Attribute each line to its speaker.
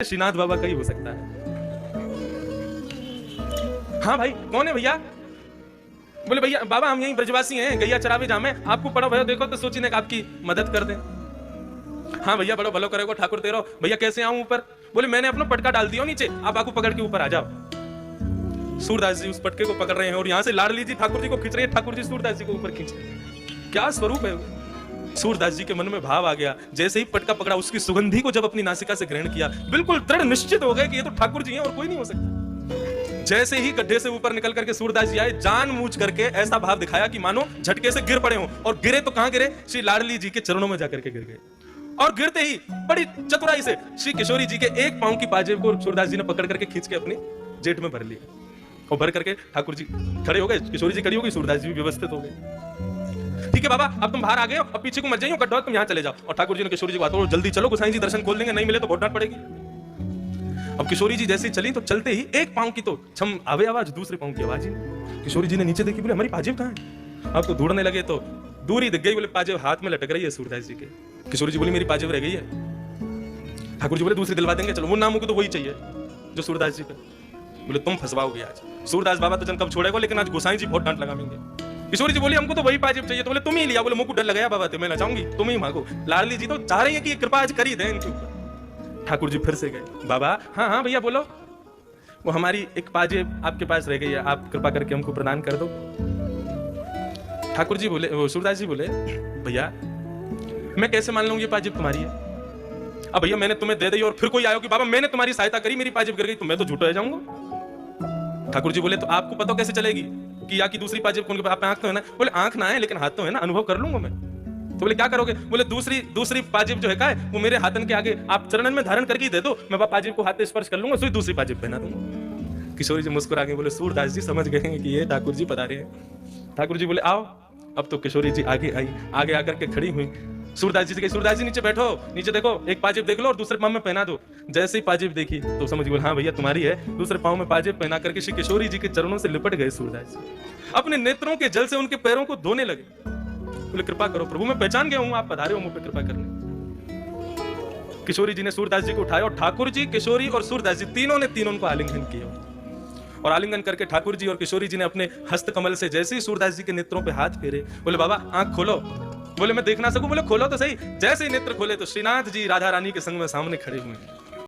Speaker 1: श्रीनाथ बाबा का ही हो सकता है। हाँ भाई, कौन है भैया? बोले भैया बाबा हम यहीं ब्रजवासी हैं, गैया चरावे जामे, आपको पड़ो भयो देखो तो सोची ने आपकी मदद कर दे। हाँ भैया बड़ो भलो करेगो ठाकुर तेरो। भैया कैसे आऊं ऊपर? बोले मैंने अपना पटका डाल दिया नीचे, आप आगू पकड़ के ऊपर आ जाओ। सूरदास जी उस पटके को पकड़ रहे हैं और यहाँ से लाडली जी ठाकुर जी को खींच रहे हैं, ठाकुर जी सूरदास जी को ऊपर खींच रहे हैं। क्या स्वरूप है? सूरदास जी के मन में भाव आ गया, जैसे ही पटका पकड़ा उसकी सुगंधी को जब अपनी नासिका से ग्रहण किया, बिल्कुल दृढ़ निश्चित हो गए कि ये तो ठाकुर जी हैं और कोई नहीं हो सकता। जैसे ही गड्ढे से ऊपर निकल करके सूरदास जी आए, जानबूझ करके ऐसा भाव दिखाया कि मानो झटके से गिर पड़े हो, और गिरे तो कहां गिरे? श्री लाडली जी के चरणों में जाकर के गिर गए। और गिरते ही बड़ी चतुराई से श्री किशोरी जी के एक पांव की पाजेब को सूरदास जी ने पकड़ करके खींच के अपनी जेठ में भर लिया, और भर करके ठाकुर जी खड़े हो गए, किशोरी जी खड़ी हो गई, सूरदास जी भी व्यवस्थित हो गए। ठीक है बाबा अब तुम बाहर आ गए हो, अब पीछे को मत जाइए, गड्ढा तुम यहाँ चले जाओ। और ठाकुर जी ने किशोरी जी को बात, जल्दी चलो गोसाई जी दर्शन खोल देंगे, नहीं मिले तो बहुत डांट पड़ेगी। अब किशोरी जी जैसे चली तो चलते ही एक पांव की तो छम आवे आवाज, दूसरे पांव की आवाज ही नहीं। किशोरी जी ने नीचे देखी, बोले हमारी पाजेब कहाँ है? अब तो ढूंढने लगे तो दूर ही दिख गई, बोले पाजेब हाथ में लटक रही है सूरदास जी के। किशोरी जी बोली मेरी पाजेब रह गई है। ठाकुर जी बोले दूसरी दिलवा देंगे, चलो वो नामों को तो वही चाहिए जो सूरदास जी का। बोले तुम फंसवाओगे आज, सूरदास बाबा तो जन कब छोड़ेगा, लेकिन आज गोसाई जी बहुत डांट लगाएंगे। किशोरी जी बोली हमको तो वही पाजेब चाहिए, तो बोले तुम ही लिया। बोले मुंह को डर लगाया बाबा, मैं ना चाहूंगी, तुम ही मांगो। लाडली जी तो चाह रही है कि कृपा आज कर ही दें इनके ऊपर। ठाकुर जी फिर से गए, बाबा हाँ हाँ भैया बोलो। वो हमारी एक पाजेब आपके पास रह गई है, आप कृपा करके हमको प्रदान कर दो। ठाकुर जी बोले, सूरदास जी बोले भैया मैं कैसे मान लूं ये पाजेब तुम्हारी है? अब भैया मैंने तुम्हें दे दी और फिर कोई आयो कि बाबा मैंने तुम्हारी सहायता करी, मेरी पाजेब गिर गई, तो मैं तो झूठा हो जाऊंगा। ठाकुर जी बोले तो आपको पता कैसे चलेगी कि या की दूसरी पाजेब कौन के? आप आंख तो है ना? बोले आंख ना है लेकिन हाथ तो है ना, अनुभव कर लूंगा मैं। तो बोले क्या करोगे? बोले दूसरी पाजेब जो है का है वो मेरे हाथन के आगे आप चरणन में धारण करके दे दो, मैं पाजेब को हाथ से स्पर्श कर लूंगा, तो दूसरी पाजेब पहना दूंगा। किशोरी जी मुस्कुरा के बोले सूरदास जी समझ गए कि ये ठाकुर जी पधारे हैं। ठाकुर जी बोले आओ। अब तो किशोरी जी आगे आई, आगे आकर के खड़ी हुई। सूरदास जी से कही सूरदास जी नीचे बैठो, नीचे देखो, एक पाजेब देख लो और दूसरे पांव में पहना दो। जैसे ही पाजेब देखी तो समझ गए हाँ भैया तुम्हारी है। दूसरे पांव में पाजेब पहना करके श्री किशोरी जी के चरणों से लिपट गए सूरदास जी, अपने नेत्रों के जल से उनके पैरों को धोने लगे। बोले कृपा करो प्रभु, मैं पहचान गया हूं आप पधारे हो मुझ पे कृपा करने। किशोरी जी ने सूरदास जी को उठाया और ठाकुर जी, किशोरी और सूरदास जी तीनों को आलिंगन किया। और आलिंगन करके ठाकुर जी और किशोरी जी ने अपने हस्त कमल से जैसे ही सूरदास जी के नेत्रों पे हाथ फेरे, बोले बाबा आंख खोलो। बोले मैं देख ना सकूं? बोले खोलो तो सही। जैसे ही नेत्र खोले तो श्रीनाथ जी राधा रानी के संग में सामने खड़े हुए हैं।